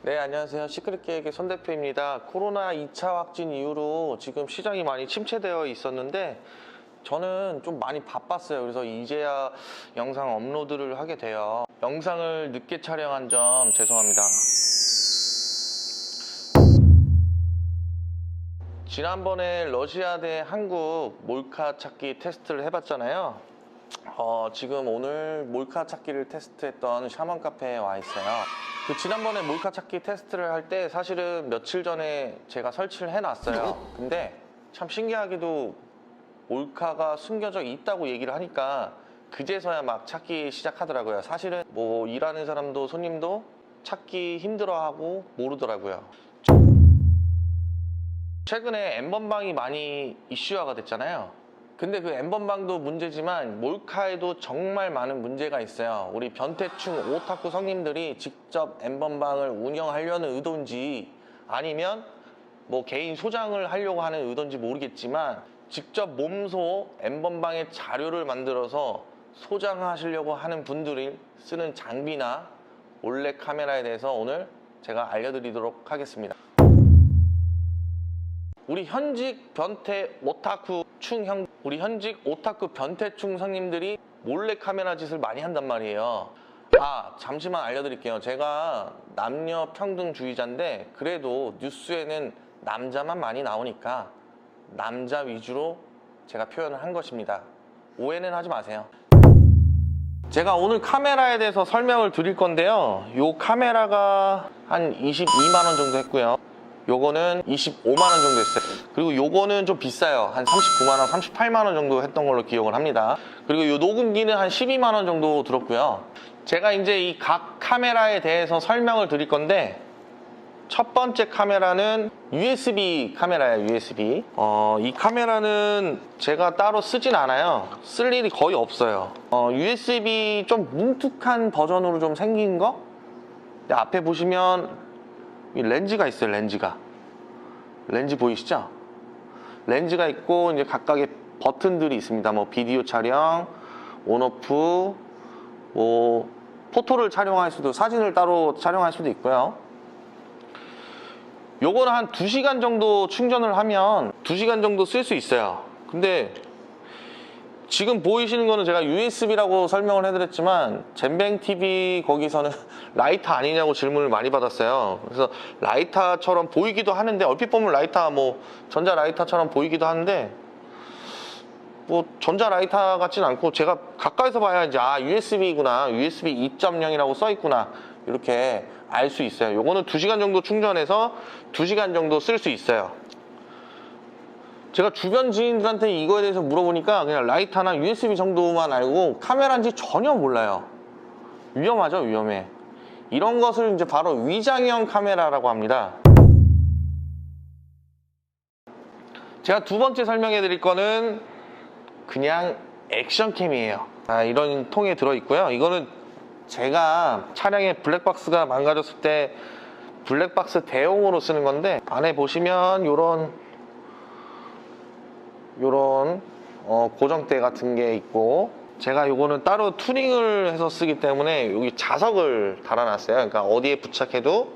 네, 안녕하세요. 시크릿계획의 선 대표입니다. 코로나 2차 확진 이후로 지금 시장이 많이 침체되어 있었는데 저는 좀 많이 바빴어요. 그래서 이제야 영상 업로드를 하게 돼요. 영상을 늦게 촬영한 점 죄송합니다. 지난번에 러시아 대 한국 몰카 찾기 테스트를 해봤잖아요. 지금 오늘 몰카 찾기를 테스트했던 샤먼 카페에 와 있어요. 지난번에 몰카 찾기 테스트를 할 때 사실은 며칠 전에 제가 설치를 해놨어요. 근데 참 신기하게도 몰카가 숨겨져 있다고 얘기를 하니까 그제서야 막 찾기 시작하더라고요. 사실은 뭐 일하는 사람도 손님도 찾기 힘들어하고 모르더라고요. 최근에 N번방이 많이 이슈화가 됐잖아요. 근데 그 N번방도 문제지만 몰카에도 정말 많은 문제가 있어요. 우리 변태충 오타쿠 성님들이 직접 N번방을 운영하려는 의도인지 아니면 뭐 개인 소장을 하려고 하는 의도인지 모르겠지만 직접 몸소 N번방의 자료를 만들어서 소장하시려고 하는 분들이 쓰는 장비나 몰래 카메라에 대해서 오늘 제가 알려드리도록 하겠습니다. 우리 현직 변태 오타쿠 충형, 우리 현직 오타쿠 변태충 성님들이 몰래 카메라 짓을 많이 한단 말이에요. 잠시만 알려드릴게요. 제가 남녀 평등주의자인데 그래도 뉴스에는 남자만 많이 나오니까 남자 위주로 제가 표현을 한 것입니다. 오해는 하지 마세요. 제가 오늘 카메라에 대해서 설명을 드릴 건데요. 이 카메라가 한 22만 원 정도 했고요. 요거는 25만 원 정도 했어요. 그리고 요거는 좀 비싸요. 한 39만 원, 38만 원 정도 했던 걸로 기억을 합니다. 그리고 요 녹음기는 한 12만 원 정도 들었고요. 제가 이제 이 각 카메라에 대해서 설명을 드릴 건데 첫 번째 카메라는 USB 카메라예요. USB. 이 카메라는 제가 따로 쓰진 않아요. 쓸 일이 거의 없어요. USB 좀 뭉툭한 버전으로 좀 생긴 거? 앞에 보시면 이 렌즈가 있어요. 렌즈 보이시죠? 렌즈가 있고 이제 각각의 버튼들이 있습니다. 뭐 비디오 촬영, 온오프, 뭐 포토를 촬영할 수도, 사진을 따로 촬영할 수도 있고요. 요거는 한 2시간 정도 충전을 하면 2시간 정도 쓸 수 있어요. 근데 지금 보이시는 거는 제가 USB라고 설명을 해드렸지만 잼뱅TV 거기서는 라이터 아니냐고 질문을 많이 받았어요. 그래서 라이터처럼 보이기도 하는데 얼핏 보면 라이터 뭐 전자 라이터처럼 보이기도 하는데 뭐 전자 라이터 같진 않고 제가 가까이서 봐야 이제 USB구나, USB 2.0이라고 써있구나 이렇게 알 수 있어요. 요거는 2시간 정도 충전해서 2시간 정도 쓸 수 있어요. 제가 주변 지인들한테 이거에 대해서 물어보니까 그냥 라이터나 USB 정도만 알고 카메라인지 전혀 몰라요. 위험하죠, 위험해. 이런 것을 이제 바로 위장형 카메라라고 합니다. 제가 두 번째 설명해 드릴 거는 그냥 액션캠이에요. 이런 통에 들어있고요. 이거는 제가 차량의 블랙박스가 망가졌을 때 블랙박스 대용으로 쓰는 건데 안에 보시면 요런 고정대 같은 게 있고 제가 요거는 따로 튜닝을 해서 쓰기 때문에 여기 자석을 달아놨어요. 그러니까 어디에 부착해도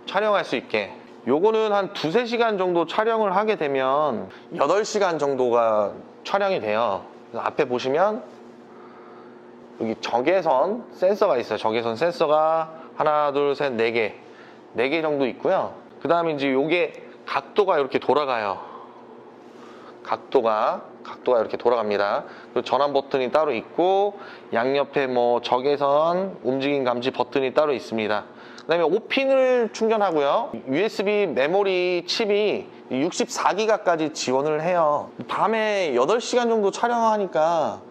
촬영할 수 있게. 요거는 한 2-3시간 정도 촬영을 하게 되면 8시간 정도가 촬영이 돼요. 그래서 앞에 보시면 여기 적외선 센서가 있어요. 적외선 센서가 하나, 둘, 셋, 4개 4개 정도 있고요. 그 다음에 이제 요게 각도가 이렇게 돌아가요. 각도가 이렇게 돌아갑니다. 그리고 전환 버튼이 따로 있고 양옆에 뭐 적외선 움직임 감지 버튼이 따로 있습니다. 그 다음에 5핀을 충전하고요. USB 메모리 칩이 64기가까지 지원을 해요. 밤에 8시간 정도 촬영하니까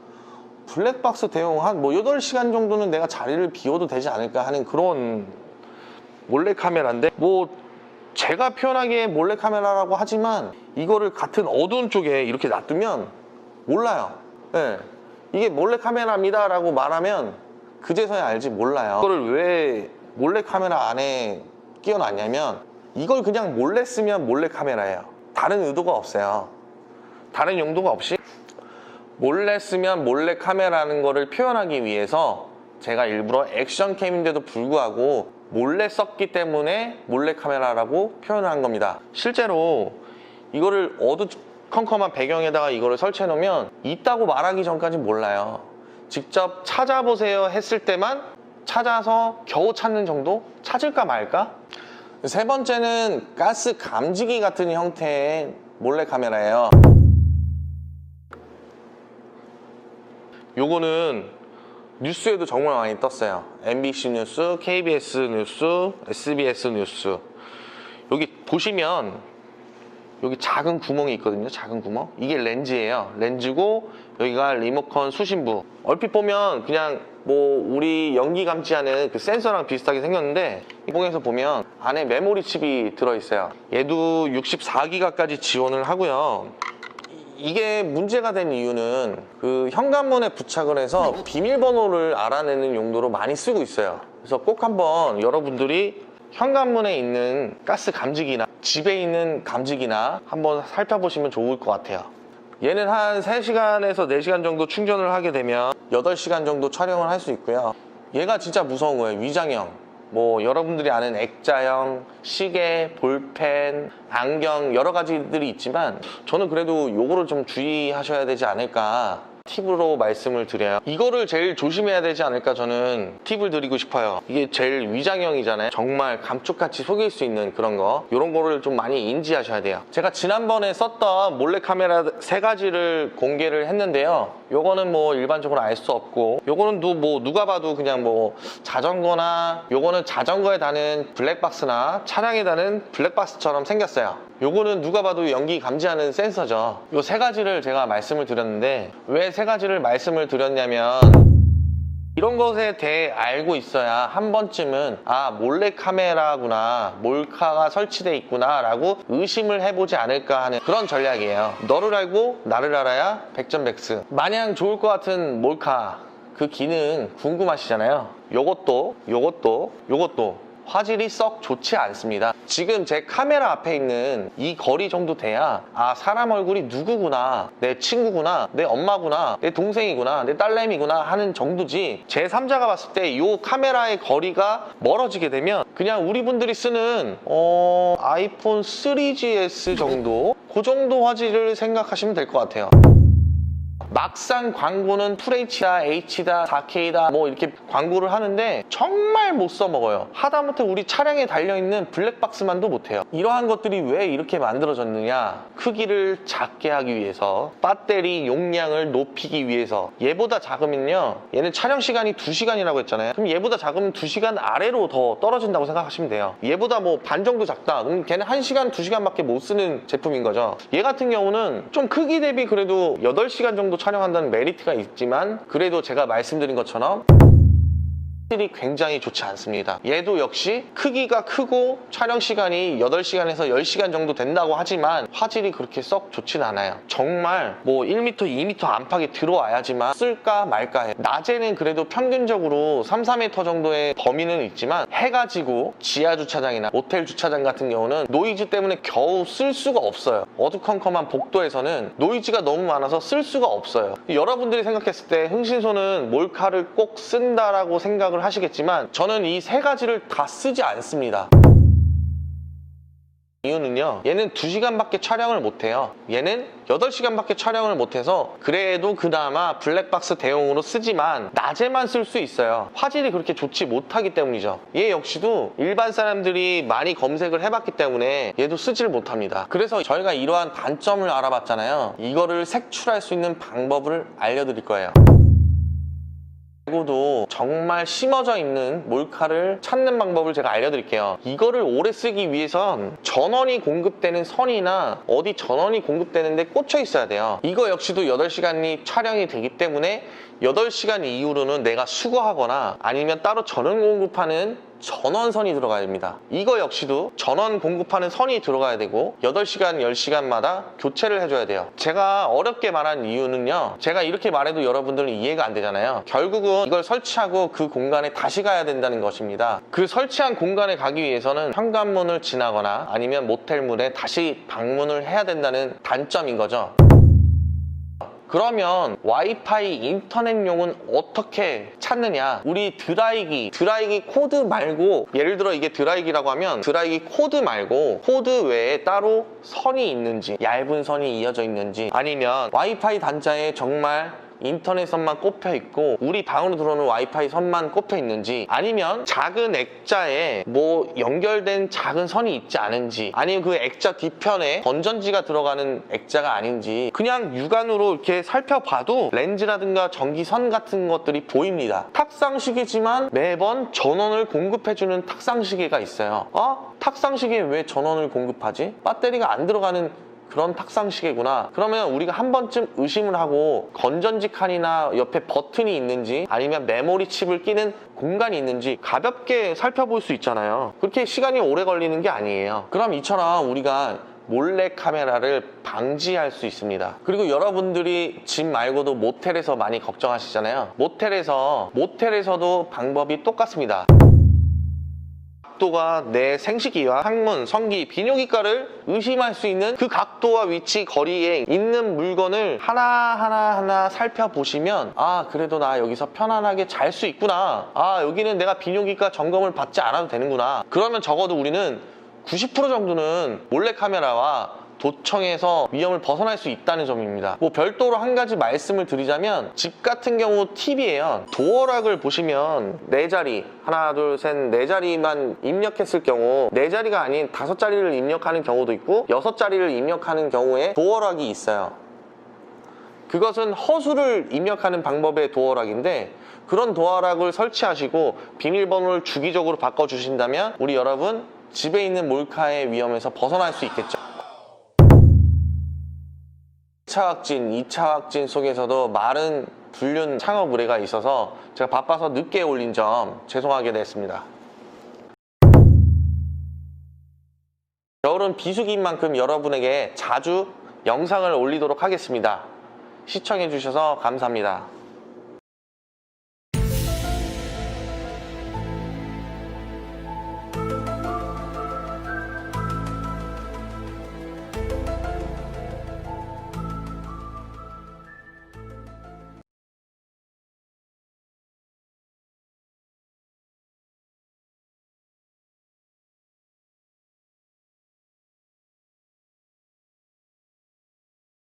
블랙박스 대용 한 뭐 8시간 정도는 내가 자리를 비워도 되지 않을까 하는 그런 몰래카메라인데 뭐 제가 표현하기에 몰래카메라라고 하지만 이거를 같은 어두운 쪽에 이렇게 놔두면 몰라요. 네. 이게 몰래카메라입니다 라고 말하면 그제서야 알지 몰라요. 이거를 왜 몰래카메라 안에 끼워놨냐면 이걸 그냥 몰래 쓰면 몰래카메라예요. 다른 의도가 없어요. 다른 용도가 없이 몰래 쓰면 몰래카메라라는 거를 표현하기 위해서 제가 일부러 액션캠인데도 불구하고 몰래 썼기 때문에 몰래카메라라고 표현을 한 겁니다. 실제로 이거를 어두컴컴한 배경에다가 이거를 설치해 놓으면 있다고 말하기 전까지 몰라요. 직접 찾아보세요 했을 때만 찾아서 겨우 찾는 정도? 찾을까 말까? 세 번째는 가스 감지기 같은 형태의 몰래카메라예요. 요거는 뉴스에도 정말 많이 떴어요. MBC 뉴스, KBS 뉴스, SBS 뉴스. 여기 보시면 여기 작은 구멍이 있거든요. 작은 구멍. 이게 렌즈예요. 렌즈고 여기가 리모컨 수신부. 얼핏 보면 그냥 뭐 우리 연기 감지하는 그 센서랑 비슷하게 생겼는데 이 봉에서 보면 안에 메모리 칩이 들어있어요. 얘도 64기가까지 지원을 하고요. 이게 문제가 된 이유는 그 현관문에 부착을 해서 비밀번호를 알아내는 용도로 많이 쓰고 있어요. 그래서 꼭 한번 여러분들이 현관문에 있는 가스 감지기나 집에 있는 감지기나 한번 살펴보시면 좋을 것 같아요. 얘는 한 3시간에서 4시간 정도 충전을 하게 되면 8시간 정도 촬영을 할 수 있고요. 얘가 진짜 무서운 거예요. 위장형. 뭐 여러분들이 아는 액자형, 시계, 볼펜, 안경 여러 가지들이 있지만 저는 그래도 요거를 좀 주의하셔야 되지 않을까 팁으로 말씀을 드려요. 이거를 제일 조심해야 되지 않을까 저는 팁을 드리고 싶어요. 이게 제일 위장형이잖아요. 정말 감쪽같이 속일 수 있는 그런 거, 이런 거를 좀 많이 인지하셔야 돼요. 제가 지난번에 썼던 몰래카메라 3가지를 공개를 했는데요. 요거는 뭐 일반적으로 알 수 없고, 요거는 뭐 누가 봐도 그냥 뭐 자전거나, 요거는 자전거에 다는 블랙박스나 차량에 다는 블랙박스처럼 생겼어요. 요거는 누가 봐도 연기 감지하는 센서죠. 요 3가지를 제가 말씀을 드렸는데 왜 3가지를 말씀을 드렸냐면 이런 것에 대해 알고 있어야 한 번쯤은 아 몰래카메라구나, 몰카가 설치돼 있구나 라고 의심을 해보지 않을까 하는 그런 전략이에요. 너를 알고 나를 알아야 백전백승. 마냥 좋을 것 같은 몰카 그 기능 궁금하시잖아요. 요것도 화질이 썩 좋지 않습니다. 지금 제 카메라 앞에 있는 이 거리 정도 돼야 아 사람 얼굴이 누구구나, 내 친구구나, 내 엄마구나, 내 동생이구나, 내 딸내미구나 하는 정도지, 제3자가 봤을 때 이 카메라의 거리가 멀어지게 되면 그냥 우리 분들이 쓰는 아이폰 3GS 정도, 그 정도 화질을 생각하시면 될 것 같아요. 막상 광고는 FHD다, H다, 4K다 뭐 이렇게 광고를 하는데 정말 못 써먹어요. 하다못해 우리 차량에 달려있는 블랙박스만도 못해요. 이러한 것들이 왜 이렇게 만들어졌느냐, 크기를 작게 하기 위해서, 배터리 용량을 높이기 위해서. 얘보다 작으면요, 얘는 촬영 시간이 2시간이라고 했잖아요. 그럼 얘보다 작으면 2시간 아래로 더 떨어진다고 생각하시면 돼요. 얘보다 뭐 반 정도 작다, 그럼 걔는 1시간, 2시간밖에 못 쓰는 제품인 거죠. 얘 같은 경우는 좀 크기 대비 그래도 8시간 정도 촬영한다는 메리트가 있지만 그래도 제가 말씀드린 것처럼 화질이 굉장히 좋지 않습니다. 얘도 역시 크기가 크고 촬영 시간이 8시간에서 10시간 정도 된다고 하지만 화질이 그렇게 썩 좋진 않아요. 정말 뭐 1m, 2m 안팎에 들어와야지만 쓸까 말까 해요. 낮에는 그래도 평균적으로 3, 4m 정도의 범위는 있지만 해가 지고 지하 주차장이나 모텔 주차장 같은 경우는 노이즈 때문에 겨우 쓸 수가 없어요. 어두컴컴한 복도에서는 노이즈가 너무 많아서 쓸 수가 없어요. 여러분들이 생각했을 때 흥신소는 몰카를 꼭 쓴다라고 생각을 하시겠지만 저는 이 3가지를 다 쓰지 않습니다. 이유는요, 얘는 2시간밖에 촬영을 못해요. 얘는 8시간밖에 촬영을 못해서 그래도 그나마 블랙박스 대용으로 쓰지만 낮에만 쓸 수 있어요. 화질이 그렇게 좋지 못하기 때문이죠. 얘 역시도 일반 사람들이 많이 검색을 해봤기 때문에 얘도 쓰질 못합니다. 그래서 저희가 이러한 단점을 알아봤잖아요. 이거를 색출할 수 있는 방법을 알려드릴 거예요. 말고도 정말 심어져 있는 몰카를 찾는 방법을 제가 알려드릴게요. 이거를 오래 쓰기 위해선 전원이 공급되는 선이나 어디 전원이 공급되는데 꽂혀 있어야 돼요. 이거 역시도 8시간이 촬영이 되기 때문에 8시간 이후로는 내가 수거하거나 아니면 따로 전원 공급하는 전원선이 들어가야 됩니다. 이거 역시도 전원 공급하는 선이 들어가야 되고 8시간, 10시간마다 교체를 해줘야 돼요. 제가 어렵게 말한 이유는요, 제가 이렇게 말해도 여러분들은 이해가 안 되잖아요. 결국은 이걸 설치하고 그 공간에 다시 가야 된다는 것입니다. 그 설치한 공간에 가기 위해서는 현관문을 지나거나 아니면 모텔문에 다시 방문을 해야 된다는 단점인 거죠. 그러면 와이파이 인터넷용은 어떻게 찾느냐? 우리 드라이기 코드 말고, 예를 들어 이게 드라이기라고 하면 드라이기 코드 말고 코드 외에 따로 선이 있는지, 얇은 선이 이어져 있는지, 아니면 와이파이 단자에 정말 인터넷 선만 꼽혀 있고 우리 방으로 들어오는 와이파이 선만 꼽혀 있는지, 아니면 작은 액자에 뭐 연결된 작은 선이 있지 않은지, 아니면 그 액자 뒤편에 건전지가 들어가는 액자가 아닌지, 그냥 육안으로 이렇게 살펴봐도 렌즈라든가 전기선 같은 것들이 보입니다. 탁상시계지만 매번 전원을 공급해주는 탁상시계가 있어요. 탁상시계에 왜 전원을 공급하지? 배터리가 안 들어가는 그런 탁상시계구나. 그러면 우리가 한 번쯤 의심을 하고 건전지 칸이나 옆에 버튼이 있는지, 아니면 메모리 칩을 끼는 공간이 있는지 가볍게 살펴볼 수 있잖아요. 그렇게 시간이 오래 걸리는 게 아니에요. 그럼 이처럼 우리가 몰래 카메라를 방지할 수 있습니다. 그리고 여러분들이 집 말고도 모텔에서 많이 걱정하시잖아요. 모텔에서도 방법이 똑같습니다. 각도가 내 생식기와 항문, 성기, 비뇨기과를 의심할 수 있는 그 각도와 위치, 거리에 있는 물건을 하나하나 살펴보시면, 그래도 나 여기서 편안하게 잘 수 있구나, 여기는 내가 비뇨기과 점검을 받지 않아도 되는구나, 그러면 적어도 우리는 90% 정도는 몰래카메라와 도청에서 위험을 벗어날 수 있다는 점입니다. 뭐 별도로 한 가지 말씀을 드리자면, 집 같은 경우 팁이에요. 도어락을 보시면 4자리, 하나 둘 셋 4자리만 입력했을 경우 4자리가 아닌 5자리를 입력하는 경우도 있고 6자리를 입력하는 경우에 도어락이 있어요. 그것은 허수를 입력하는 방법의 도어락인데, 그런 도어락을 설치하시고 비밀번호를 주기적으로 바꿔주신다면 우리 여러분 집에 있는 몰카의 위험에서 벗어날 수 있겠죠. 1차 확진, 2차 확진 속에서도 마른 불륜 창업 의뢰가 있어서 제가 바빠서 늦게 올린 점 죄송하게 됐습니다. 겨울은 비수기인 만큼 여러분에게 자주 영상을 올리도록 하겠습니다. 시청해 주셔서 감사합니다.